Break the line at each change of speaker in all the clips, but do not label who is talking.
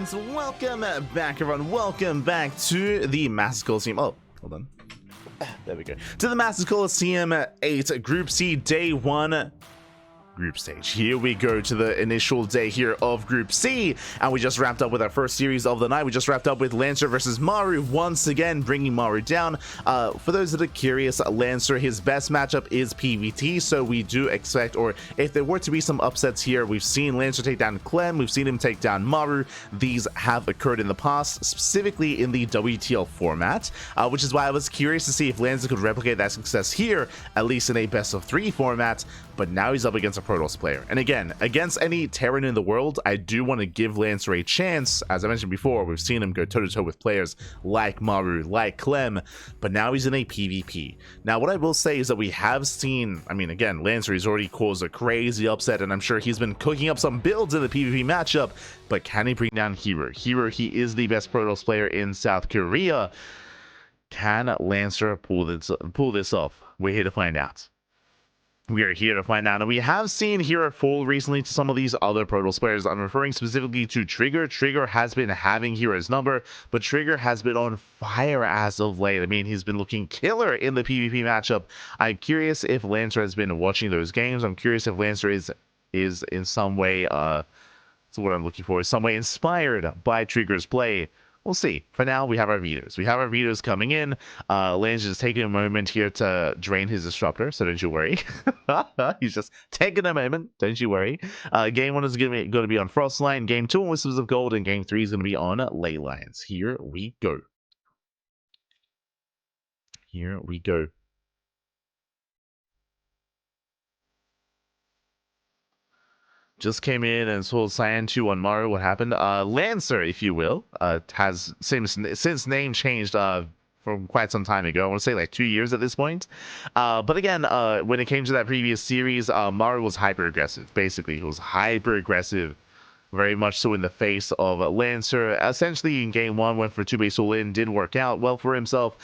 And welcome back, everyone. Welcome back to the Masters Coliseum. Oh, hold on. There we go. To the Masters Coliseum 8 Group C Day 1 group stage. Here we go to the initial day here of Group C, and we just wrapped up with our first series of the night. We just wrapped up with Lancer versus Maru, once again bringing Maru down. For those that are curious, Lancer, his best matchup is PvT, so we do expect, or if there were to be some upsets here, we've seen Lancer take down Clem, we've seen him take down Maru. These have occurred in the past, specifically in the WTL format, which is why I was curious to see if Lancer could replicate that success here, at least in a best of 3 format. But now he's up against a Protoss player. And again, against any Terran in the world, I do want to give Lancer a chance. As I mentioned before, we've seen him go toe-to-toe with players like Maru, like Clem, but now he's in a PvP. Now, what I will say is that we have seen, I mean, again, Lancer has already caused a crazy upset, and I'm sure he's been cooking up some builds in the PvP matchup, but can he bring down herO? herO, he is the best Protoss player in South Korea. Can Lancer pull this off? We're here to find out. We are here to find out, and we have seen herO fall recently to some of these other Protoss players. I'm referring specifically to Trigger. Trigger has been having herO's number, but Trigger has been on fire as of late. I mean, he's been looking killer in the PvP matchup. I'm curious if Lancer has been watching those games. I'm curious if Lancer is in some way, that's what I'm looking for, is some way inspired by Trigger's play. We'll see. For now, we have our vetoes. We have our vetoes coming in. Lancer is taking a moment here to drain his disruptor, so don't you worry. He's just taking a moment, don't you worry. Game 1 is going to be on Frostline. Game 2 on Whispers of Gold, and Game 3 is going to be on Ley Lines. Here we go. Here we go. Just came in and saw Cyan 2 on Maru. What happened? Lancer, if you will, has since name changed from quite some time ago. I want to say like 2 years at this point. But again, when it came to that previous series, Maru was hyper aggressive. Basically, he was hyper aggressive. Very much so in the face of Lancer. Essentially, in Game 1, went for 2-base all-in, didn't work out well for himself.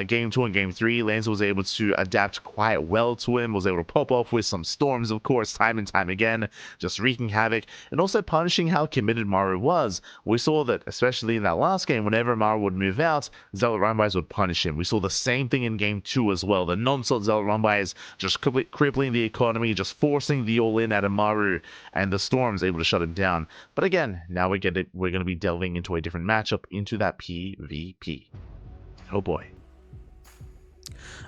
Game 2 and Game 3, Lancer was able to adapt quite well to him, was able to pop off with some storms, of course, time and time again, just wreaking havoc, and also punishing how committed Maru was. We saw that, especially in that last game, whenever Maru would move out, Zealot Runbys would punish him. We saw the same thing in Game 2 as well. The non-stop Zealot Runbys just crippling the economy, just forcing the all-in out of Maru, and the storms able to shut him down. But again, now we get it. We're going to be delving into a different matchup, into that PvP. Oh boy.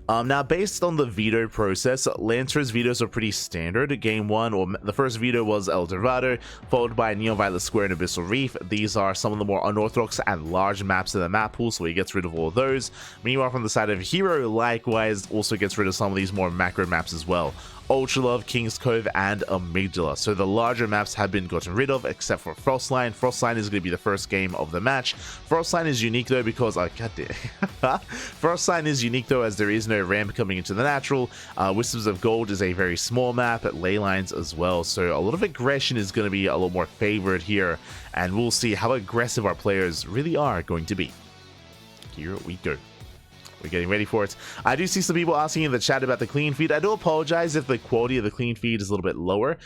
Now, based on the veto process, Lancer's vetoes are pretty standard. Game 1, or the first veto was El Dorado, followed by Neon Violet Square and Abyssal Reef. These are some of the more unorthodox and large maps in the map pool, so he gets rid of all of those. Meanwhile, from the side of herO, likewise, also gets rid of some of these more macro maps as well. Ultra Love, King's Cove, and Amygdala. So the larger maps have been gotten rid of, except for Frostline. Frostline is going to be the first game of the match. Frostline is unique though because, Frostline is unique though as there is no ramp coming into the natural. Whispers of Gold is a very small map, Ley Lines as well. So a lot of aggression is going to be a lot more favored here, and we'll see how aggressive our players really are going to be. Here we go. We're getting ready for it. I do see some people asking in the chat about the clean feed. I do apologize if the quality of the clean feed is a little bit lower.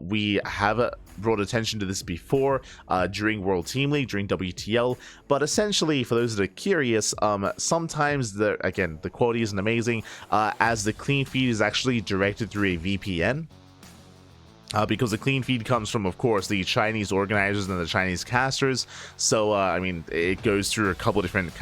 We have brought attention to this before during World Team League, during WTL. But essentially, for those that are curious, sometimes the quality isn't amazing as the clean feed is actually directed through a VPN. Because the clean feed comes from, of course, the Chinese organizers and the Chinese casters. So, I mean, it goes through a couple different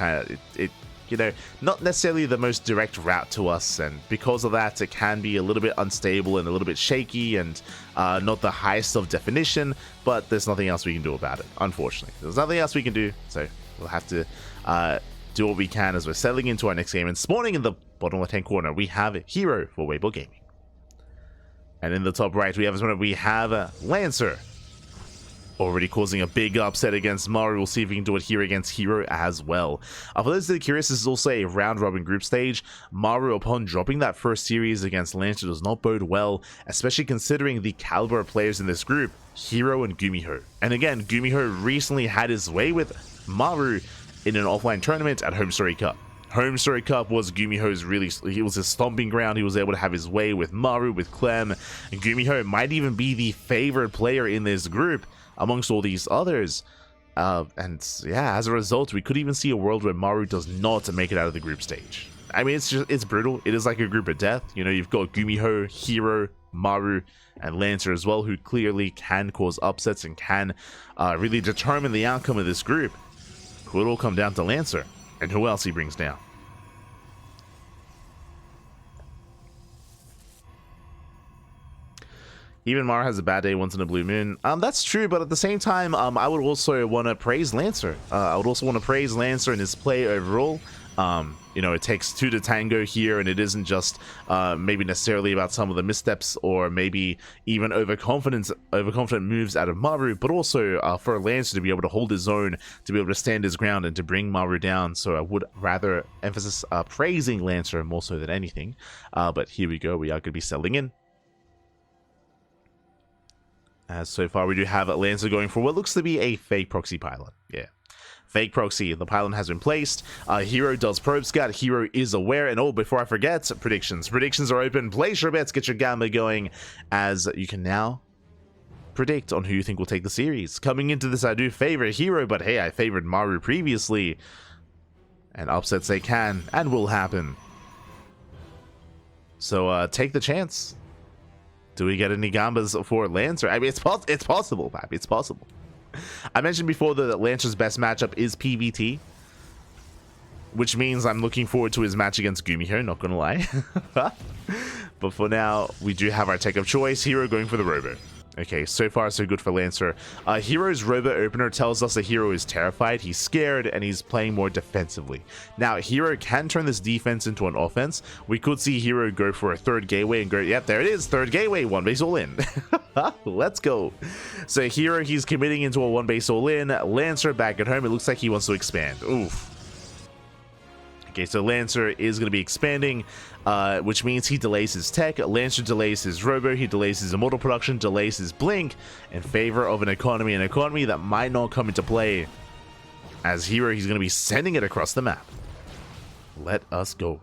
you know, not necessarily the most direct route to us, and because of that, it can be a little bit unstable and a little bit shaky and not the highest of definition, but there's nothing else we can do about it, unfortunately. There's nothing else we can do, so we'll have to do what we can as we're settling into our next game. And spawning in the bottom left-hand corner, we have herO for Weibo Gaming. And in the top right, we have Lancer. Already causing a big upset against Maru. We'll see if we can do it here against herO as well. For those that are curious, this is also a round-robin group stage. Maru, upon dropping that first series against Lancer, does not bode well, especially considering the caliber of players in this group, herO and Gumiho. And again, Gumiho recently had his way with Maru in an offline tournament at Home Story Cup. Home Story Cup was Gumiho's he was his stomping ground. He was able to have his way with Maru, with Clem, and Gumiho might even be the favorite player in this group amongst all these others. And yeah, as a result, we could even see a world where Maru does not make it out of the group stage. I mean, it's brutal. It is like a group of death. You know, you've got Gumiho, herO, Maru, and Lancer as well, who clearly can cause upsets and can really determine the outcome of this group. It will all come down to Lancer and who else he brings down. Even Mara has a bad day once in a blue moon. That's true, but at the same time, I would also want to praise Lancer. I would also want to praise Lancer and his play overall. You know, it takes two to tango here, and it isn't just maybe necessarily about some of the missteps or maybe even overconfident moves out of Maru, but also for Lancer to be able to hold his own, to be able to stand his ground, and to bring Maru down. So I would rather emphasis praising Lancer more so than anything. But here we go. We are going to be settling in. As so far, we do have Lancer going for what looks to be a fake proxy pylon. Yeah. Fake proxy. The pylon has been placed. herO does probe scout. herO is aware. And oh, before I forget, predictions. Predictions are open. Place your bets. Get your gamma going, as you can now predict on who you think will take the series. Coming into this, I do favor herO, but hey, I favored Maru previously. And upsets they can and will happen. So take the chance. Do we get any gambas for Lancer? I mean, it's possible, Pappy. It's possible. I mentioned before that Lancer's best matchup is PvT, which means I'm looking forward to his match against Gumiho, not gonna lie. But for now, we do have our tech of choice. herO going for the Robo. Okay, so far so good for Lancer. herO's Robo opener tells us that herO is terrified, he's scared, and he's playing more defensively. Now, herO can turn this defense into an offense. We could see herO go for a third gateway and go, yep, there it is, third gateway, one base all in. Let's go. So herO, he's committing into a one base all in. Lancer back at home, it looks like he wants to expand. Oof. Okay, so Lancer is going to be expanding, which means he delays his tech. Lancer delays his Robo, he delays his immortal production, delays his blink in favor of an economy that might not come into play. As herO, he's going to be sending it across the map. Let us go.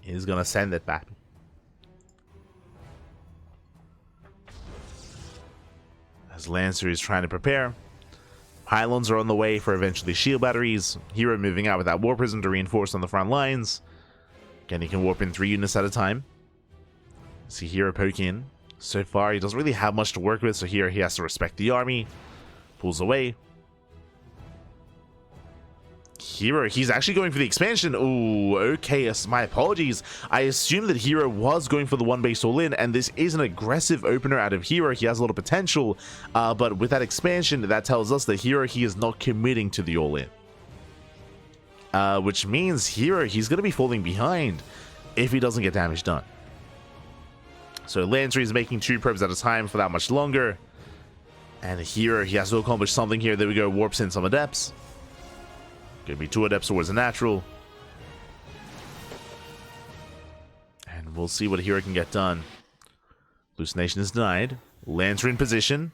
He's going to send it back. As Lancer is trying to prepare. Pylons are on the way for eventually shield batteries. herO moving out with that War Prism to reinforce on the front lines. Again, he can warp in 3 units at a time. See herO poke in. So far, he doesn't really have much to work with, so here he has to respect the army. Pulls away. herO, he's actually going for the expansion. Oh, okay, my apologies. I assumed that herO was going for the one base all in, and this is an aggressive opener out of herO. He has a lot of potential, but with that expansion, that tells us that herO, he is not committing to the all in. Which means herO, he's going to be falling behind if he doesn't get damage done. So Lancer is making 2 probes at a time for that much longer. And herO, he has to accomplish something here. There we go, warps in some adepts. Gonna be 2 adepts towards a natural. And we'll see what herO can get done. Hallucination is denied. Lancer in position.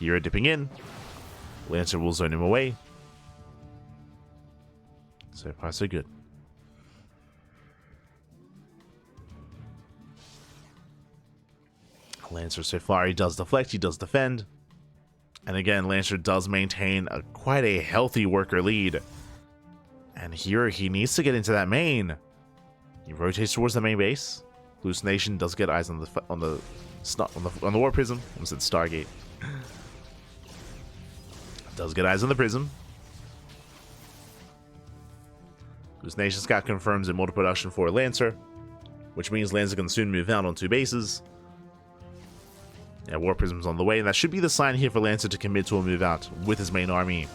herO dipping in. Lancer will zone him away. So far, so good. Lancer so far, he does deflect, he does defend. And again, Lancer does maintain quite a healthy worker lead. And here he needs to get into that main. He rotates towards the main base. Hallucination does get eyes on the War Prism. I almost said Stargate. Does get eyes on the Prism. Hallucination Scout confirms immortal production for Lancer, which means Lancer can soon move out on 2 bases. Yeah, War Prism's on the way, and that should be the sign here for Lancer to commit to a move out with his main army.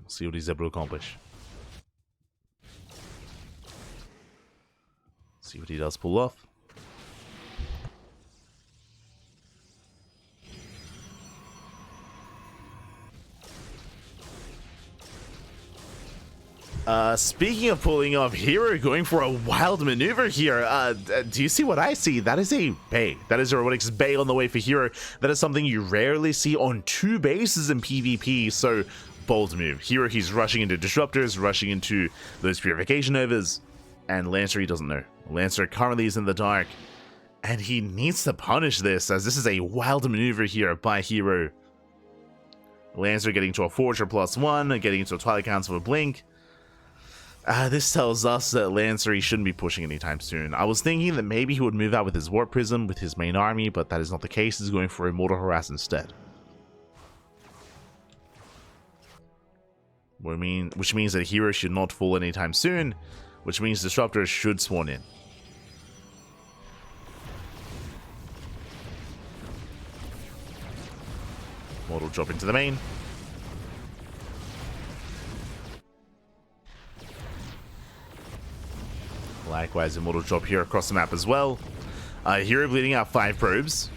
We'll see what he's able to accomplish. See what he does pull off. Speaking of pulling off, herO going for a wild maneuver here. Do you see what I see? That is a Bay. That is a Robotics Bay on the way for herO. That is something you rarely see on 2 bases in PvP, so bold move. herO, he's rushing into Disruptors, rushing into those Purification Overs. And Lancer, he doesn't know. Lancer currently is in the dark, and he needs to punish this, as this is a wild maneuver here by herO. Lancer getting to a Forger +1, getting into a Twilight Council with a blink. This tells us that Lancer, he shouldn't be pushing anytime soon. I was thinking that maybe he would move out with his Warp Prism with his main army, but that is not the case. He's going for Immortal Harass instead. Which means that herO should not fall anytime soon, which means Disruptors should spawn in. Mortal drop into the main. Likewise, Immortal drop here across the map as well. herO bleeding out 5 probes.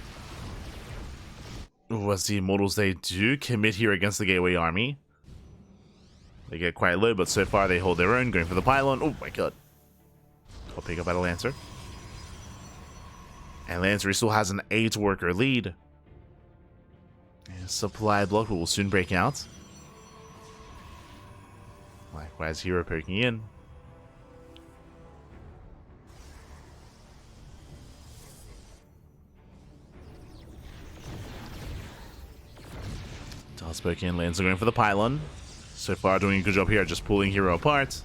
What's the Immortals they do commit here against the Gateway army. They get quite low, but so far they hold their own, going for the pylon. Oh my god. I'll pick up at a Lancer. And Lancer still has an 8-worker lead. Supply block will soon break out. Likewise, herO poking in. Does poke in, Lancer going for the pylon. So far doing a good job here, just pulling herO apart.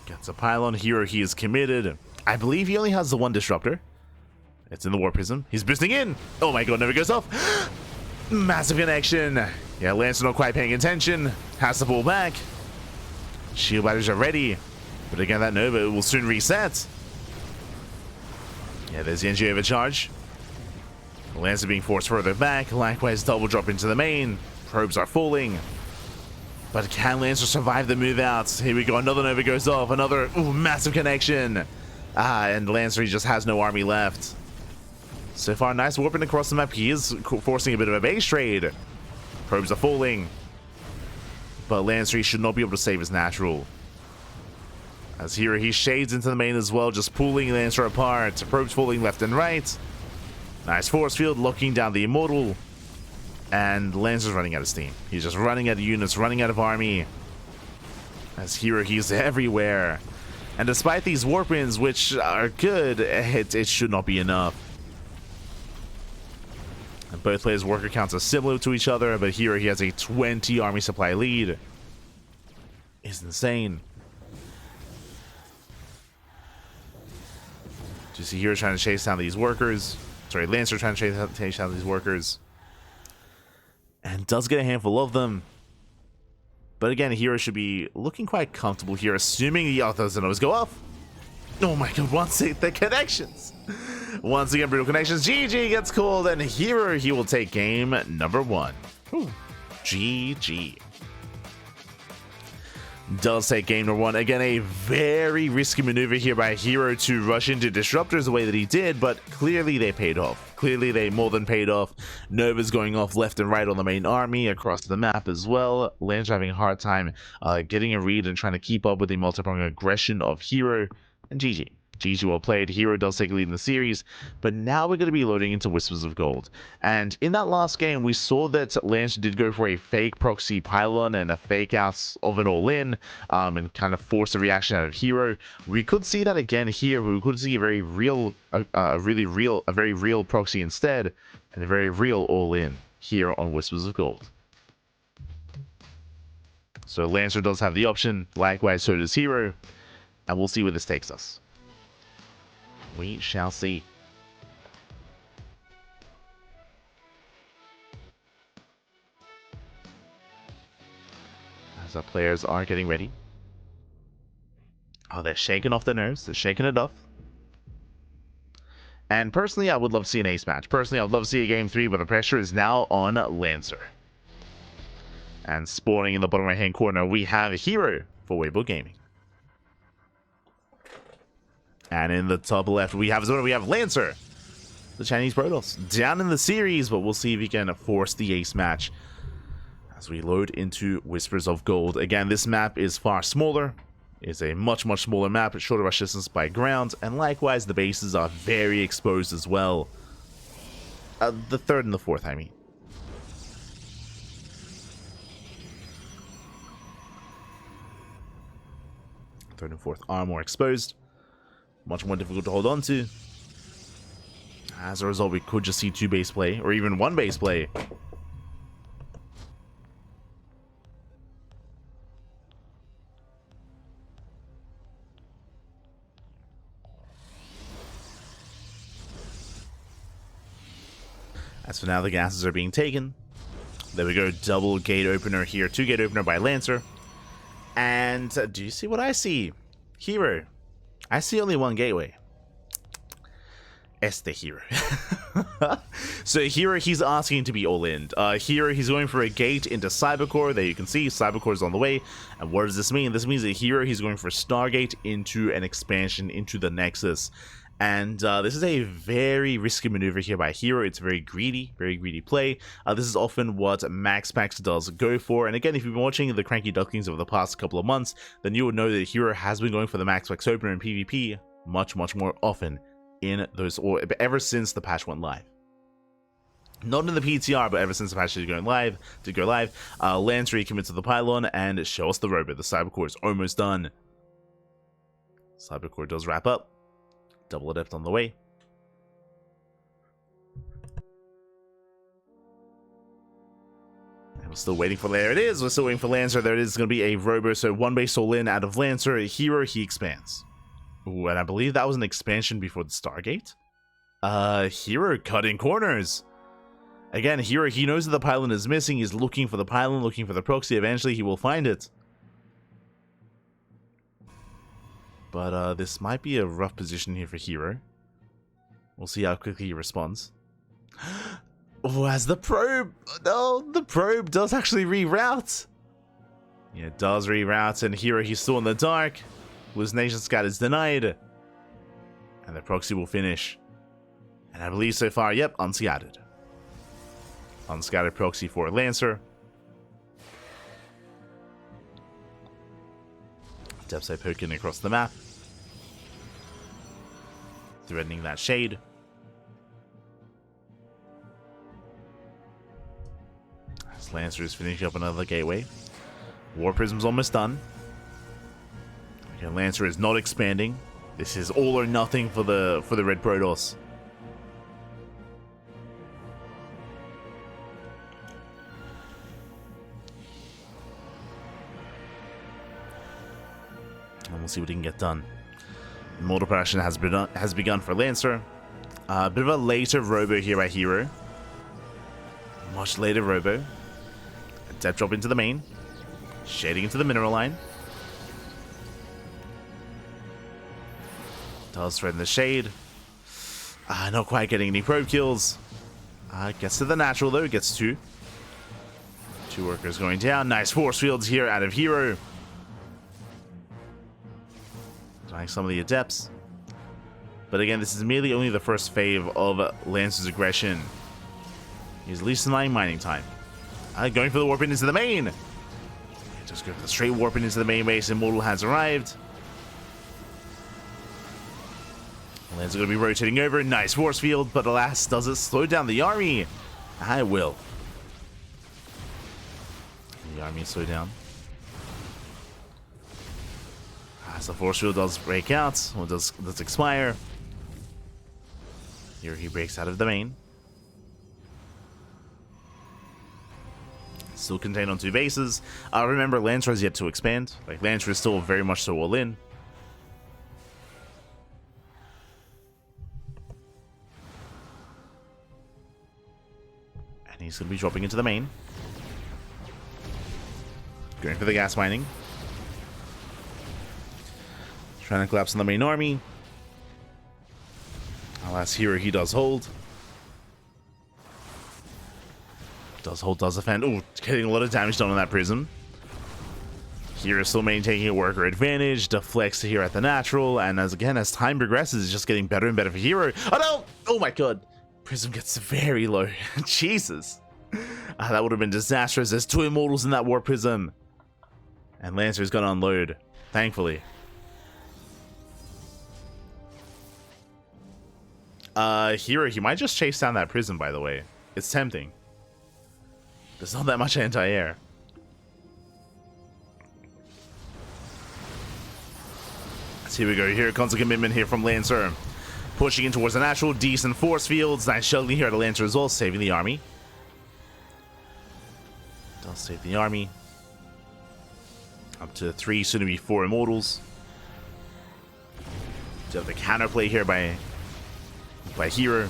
Gets a pylon, herO he is committed. I believe he only has the 1 disruptor. It's in the Warp Prism. He's boosting in. Oh my god, never goes off. Massive connection. Yeah, Lancer not quite paying attention. Has to pull back. Shield batteries are ready. But again, that Nova will soon reset. Yeah, there's the NG overcharge. Lancer being forced further back. Likewise, double drop into the main. Probes are falling. But can Lancer survive the move out? Here we go. Another Nova goes off. Another massive connection. And Lancer, he just has no army left. So far, nice warping across the map. He is forcing a bit of a base trade. Probes are falling. But Lancer, he should not be able to save his natural. As herO, he shades into the main as well, just pulling Lancer apart. Probes falling left and right. Nice force field, locking down the Immortal. And Lancer's running out of steam. He's just running out of units, running out of army. As herO, he's everywhere. And despite these warp wins, which are good, it should not be enough. And both players' worker counts are similar to each other, but herO, he has a 20 army supply lead. It's insane. Do you see herO trying to chase down these workers? Sorry, Lancer trying to chase down these workers. And does get a handful of them. But again, herO should be looking quite comfortable here, assuming the authors don't always go off. Oh my god, once again, the connections. Once again, brutal connections. GG gets called, and herO, he will take game number 1. Ooh. GG. Does take game number 1. Again, a very risky maneuver here by herO to rush into Disruptors the way that he did, but clearly they paid off. Clearly they more than paid off. Nova's going off left and right on the main army, across the map as well. Lancer having a hard time getting a read and trying to keep up with the multi-pronged aggression of herO. And GG. GG well played. herO does take a lead in the series, but now we're going to be loading into Whispers of Gold. And in that last game, we saw that Lancer did go for a fake proxy pylon and a fake out of an all-in, and kind of force a reaction out of herO. We could see that again here. We could see a very real, a very real proxy instead, and a very real all-in here on Whispers of Gold. So Lancer does have the option. Likewise, so does herO, and we'll see where this takes us. We shall see. As our players are getting ready. Oh, they're shaking off their nerves. They're shaking it off. And personally, I would love to see an ace match. Personally, I would love to see a game 3, but the pressure is now on Lancer. And spawning in the bottom right-hand corner, we have herO for Weibo Gaming. And in the top left, we have Lancer, the Chinese Protoss, down in the series, but we'll see if he can force the ace match as we load into Whispers of Gold. Again, this map is far smaller. It's a much smaller map, shorter rush distance by ground, and likewise, the bases are very exposed as well. The third and the fourth, I mean. Third and fourth armor exposed. Much more difficult to hold on to. As a result, we could just see 2 base play, or even 1 base play. As for now, the gases are being taken. There we go, double gate opener here. 2 gate opener by Lancer. And do you see what I see? herO. I see only 1 gateway. Este herO. So herO, he's asking to be all in. herO, he's going for a gate into Cybercore. There you can see Cybercore is on the way. And what does this mean? This means that herO, he's going for Stargate into an expansion into the Nexus. And this is a very risky maneuver here by herO. It's very greedy play. This is often what Max Packs does go for. And again, if you've been watching the CranKy Ducklings over the past couple of months, then you would know that herO has been going for the Max Packs opener in PvP much more often in those, or ever since the patch went live. Not in the PTR, but ever since the patch did go live. Lancer recommits to the pylon and show us the robot. The Cybercore is almost done. Cybercore does wrap up. Double Adept on the way. And we're still waiting for, there it is, we're still waiting for Lancer. There it is, going to be a Robo, so 1 base all in out of Lancer. herO, he expands. Ooh, and I believe that was an expansion before the Stargate. herO cutting corners. Again, herO, he knows that the pylon is missing. He's looking for the pylon, looking for the proxy. Eventually, he will find it. But this might be a rough position here for herO. We'll see how quickly he responds. Oh, as the probe! No, the probe does actually reroute. Yeah, it does reroute, and herO, he's still in the dark. Hallucination Scat is denied. And the proxy will finish. And I believe so far, yep, unscattered. Unscattered proxy for Lancer. Depth Sight poking across the map. Threatening that shade. As Lancer is finishing up another gateway. War Prism's almost done. Okay, Lancer is not expanding. This is all or nothing for the Red Protoss. And we'll see what he can get done. Mortal Passion has begun for Lancer. A bit of a later Robo here by herO. Much later Robo. A depth drop into the main. Shading into the mineral line. Does threaten the shade. Not quite getting any probe kills. Gets to the natural though. Gets 2. 2 workers going down. Nice force fields here out of herO. Dying some of the adepts. But again, this is merely only the first phase of Lancer's aggression. He's at least denying mining time. Going for the warp in into the main. Just go for the straight warp in into the main base. Immortal has arrived. Lancer going to be rotating over. Nice force field, but alas, does it slow down the army? I will. The army slow down. As the force field does break out, or does expire. Here he breaks out of the main. Still contained on 2 bases. Remember, Lancer has yet to expand. Like, Lancer is still very much so all in. And he's going to be dropping into the main. Going for the gas mining. Trying to collapse on the main army. Alas, herO, he does hold. Does hold, does defend. Oh, getting a lot of damage done on that prism. herO still maintaining a worker advantage. Deflects here at the natural. And as time progresses, it's just getting better and better for herO. Oh no! Oh my god. Prism gets very low. Jesus. That would have been disastrous. There's 2 immortals in that war prism. And Lancer's gonna unload. Thankfully. herO, he might just chase down that prism, by the way. It's tempting. There's not that much anti-air. So here we go. Here comes a commitment here from Lancer. Pushing in towards the natural, decent force fields. Nice shuttling here to Lancer as well, saving the army. Does save the army. Up to 3, soon to be 4 immortals. Do have the counterplay here by herO.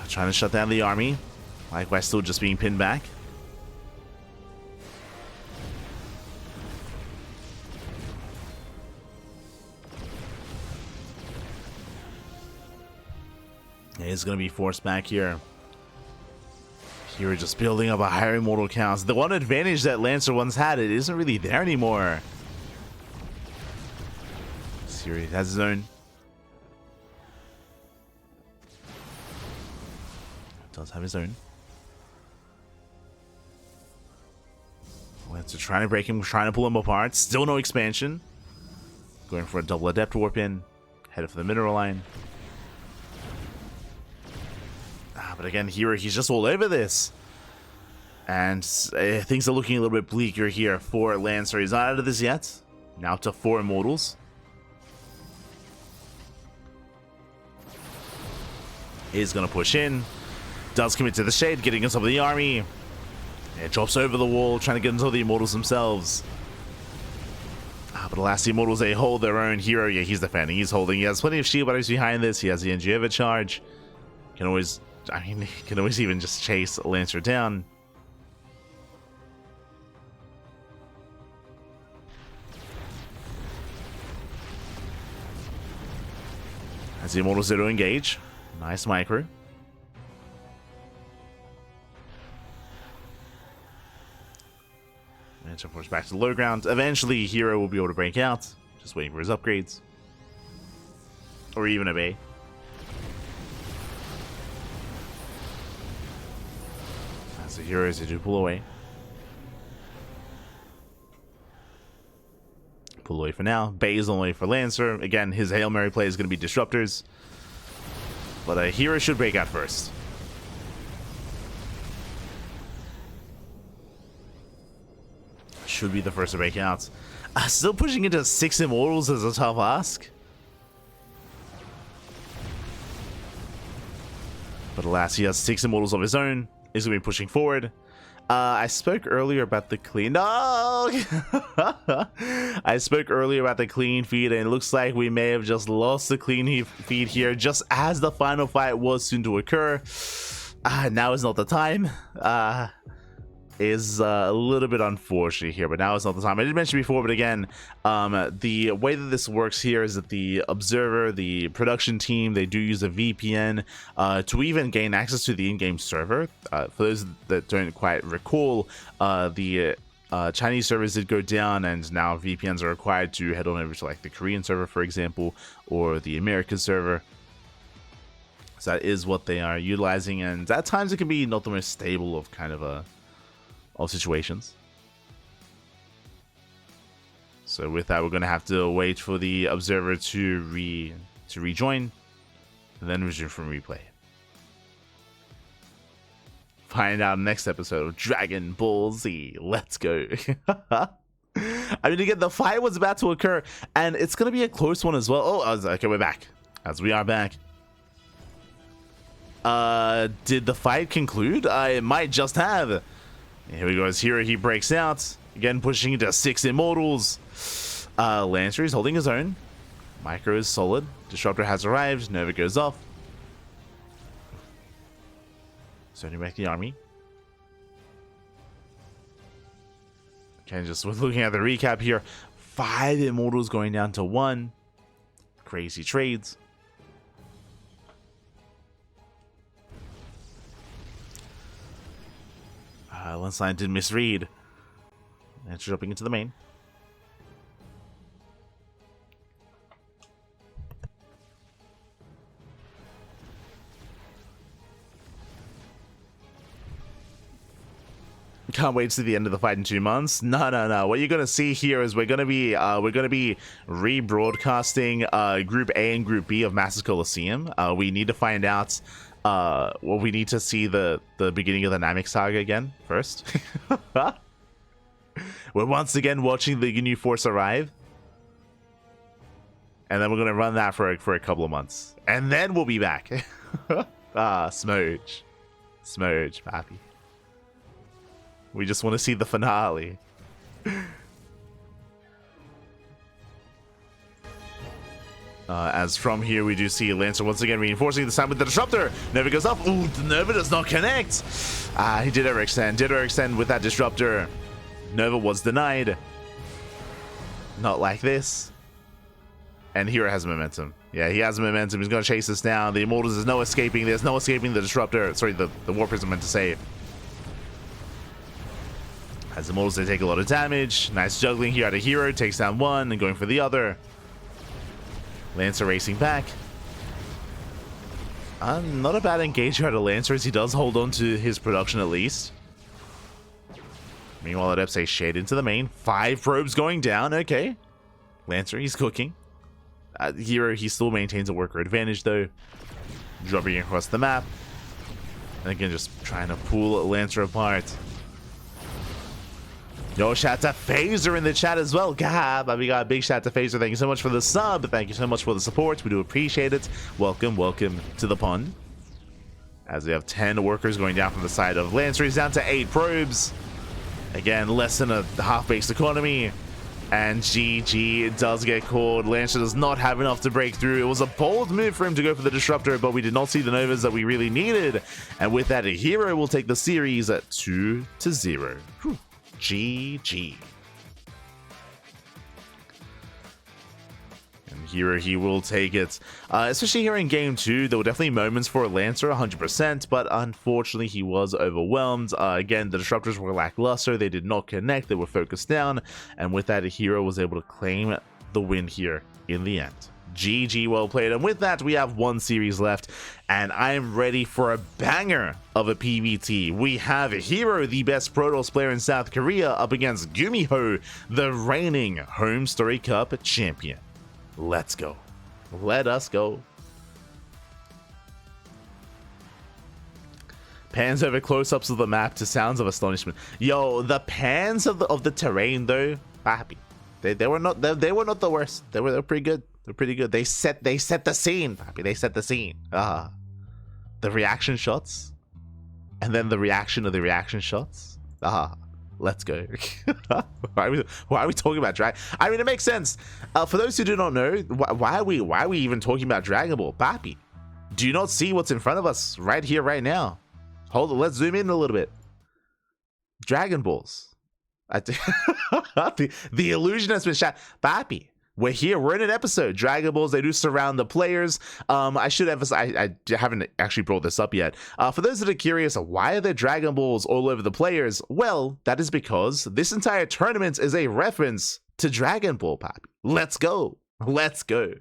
Trying to shut down the army. Likewise, still just being pinned back. He's going to be forced back here. herO just building up a higher immortal counts. The one advantage that Lancer once had, it isn't really there anymore. herO has his own. Does have his own. Lancer trying to break him, trying to pull him apart. Still no expansion. Going for a double adept warp in. Headed for the mineral line. But again, herO, he's just all over this. And things are looking a little bit bleaker here for Lancer. He's not out of this yet. Now up to 4 immortals. He's going to push in. Does commit to the shade, getting on top of the army. It drops over the wall, trying to get into the immortals themselves. But alas, the immortals, they hold their own. herO, yeah, he's defending. He's holding. He has plenty of shield batteries behind this. He has the NG overcharge. Can always... I mean, he can always even just chase Lancer down. As the immortals to engage. Nice micro. Lancer forced back to the low ground. Eventually, herO will be able to break out. Just waiting for his upgrades. Or even obey. The heroes do pull away. Pull away for now. Bay's only for Lancer. Again, his Hail Mary play is going to be disruptors. But herO should break out first. Should be the first to break out. Still pushing into 6 immortals is a tough ask. But alas, he has 6 immortals of his own. He's going to be pushing forward. I spoke earlier about the clean... No! I spoke earlier about the clean feed, and it looks like we may have just lost the clean feed here just as the final fight was soon to occur. Now is not the time. Is a little bit unfortunate here, but now is not the time. I did mention before, but again, the way that this works here is that the observer, the production team, they do use a VPN to even gain access to the in-game server. For those that don't quite recall, the Chinese servers did go down, and now VPNs are required to head on over to like the Korean server, for example, or the American server. So that is what they are utilizing, and at times it can be not the most stable of kind of situations. So with that, we're going to have to wait for the observer to rejoin, and then resume from replay. Find out next episode of Dragon Ball Z. Let's go. I mean, again, the fight was about to occur, and it's going to be a close one as well. Oh, okay, we're back. As we are back. Did the fight conclude? It might just have. Here we go. As herO, he breaks out. Again, pushing into 6 immortals. Lancer is holding his own. Micro is solid. Disruptor has arrived. Nova goes off. Sending back the army. Okay, just looking at the recap here. 5 immortals going down to 1. Crazy trades. Lens line did misread. And jumping into the main. Can't wait to see the end of the fight in 2 months. No. What you're gonna see here is we're gonna be rebroadcasting Group A and Group B of Masters Coliseum. We need to find out. We need to see the beginning of the Namek saga again first. We're once again watching the new force arrive. And then we're going to run that for a couple of months. And then we'll be back. Smooch. Smooch, papi. We just want to see the finale. As from here, we do see Lancer once again reinforcing this time with the Disruptor. Nova goes up. Ooh, Nova does not connect. He did overextend. Did overextend with that Disruptor. Nova was denied. Not like this. And herO has momentum. Yeah, he has momentum. He's going to chase this down. The Immortals, there's no escaping. There's no escaping the Disruptor. Sorry, the War Prism meant to say. As the Immortals, they take a lot of damage. Nice juggling here out of herO. Takes down one and going for the other. Lancer racing back. Not a bad engager out of Lancer as he does hold on to his production at least. Meanwhile, at Epsay shade into the main. 5 probes going down. Okay. Lancer, he's cooking. herO, he still maintains a worker advantage though. Dropping across the map. And again, just trying to pull Lancer apart. Yo, shout out to Phaser in the chat as well. God, we got a big shout out to Phaser. Thank you so much for the sub. Thank you so much for the support. We do appreciate it. Welcome, welcome to the pond. As we have 10 workers going down from the side of Lancer. He's down to 8 probes. Again, less than a half-based economy. And GG does get called. Lancer does not have enough to break through. It was a bold move for him to go for the Disruptor, but we did not see the Novas that we really needed. And with that, herO will take the series at 2-0. Whew. GG. And herO, he will take it. Especially here in game 2, there were definitely moments for Lancer, 100%, but unfortunately he was overwhelmed. Again, the Disruptors were lackluster. They did not connect. They were focused down. And with that, herO was able to claim the win here in the end. GG, well played. And with that, we have 1 series left, and I'm ready for a banger of a PvT. We have herO, the best Protoss player in South Korea, up against Gumiho, the reigning Home Story Cup champion. Let's go. Let us go. Pans over close-ups of the map to sounds of astonishment. Yo, the pans of the terrain though, happy. They were not the worst. They were pretty good. They're pretty good. They set the scene, papi. They set the scene. The reaction shots, and then the reaction of the reaction shots. Let's go. Why are we talking about drag? I mean, it makes sense. For those who do not know, why are we even talking about Dragon Ball, papi? Do you not see what's in front of us right here, right now? Hold on. Let's zoom in a little bit. Dragon Balls. The illusion has been shattered, papi. We're here. We're in an episode. Dragon Balls, they do surround the players. I should emphasize, I haven't actually brought this up yet. For those that are curious, why are there Dragon Balls all over the players? Well, that is because this entire tournament is a reference to Dragon Ball, papi. Let's go. Let's go.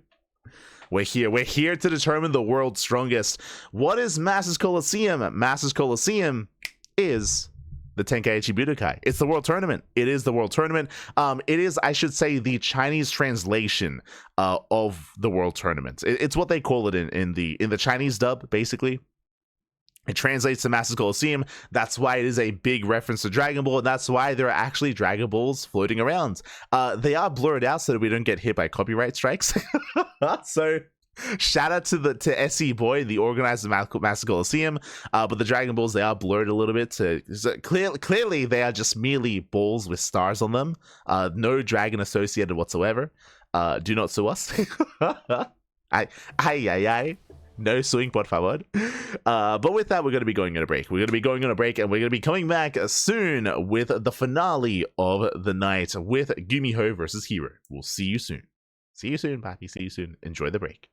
We're here. We're here to determine the world's strongest. What is Masters Coliseum? Masters Coliseum is the Tenkaichi Budokai. It's the World Tournament. It is the World Tournament. It is, I should say, the Chinese translation of the World Tournament. It's what they call it in the Chinese dub, basically. It translates to Masters Coliseum. That's why it is a big reference to Dragon Ball, and that's why there are actually Dragon Balls floating around. They are blurred out so that we don't get hit by copyright strikes. So shout out to SCBoy, the organizer of Master Coliseum, but the Dragon Balls, they are blurred a little bit. So clearly, they are just merely balls with stars on them. No dragon associated whatsoever. Do not sue us. No suing, por favor. But with that, we're going to be going on a break. We're going to be going on a break, and we're going to be coming back soon with the finale of the night with Gumiho versus herO. We'll see you soon. See you soon, papi. See you soon. Enjoy the break.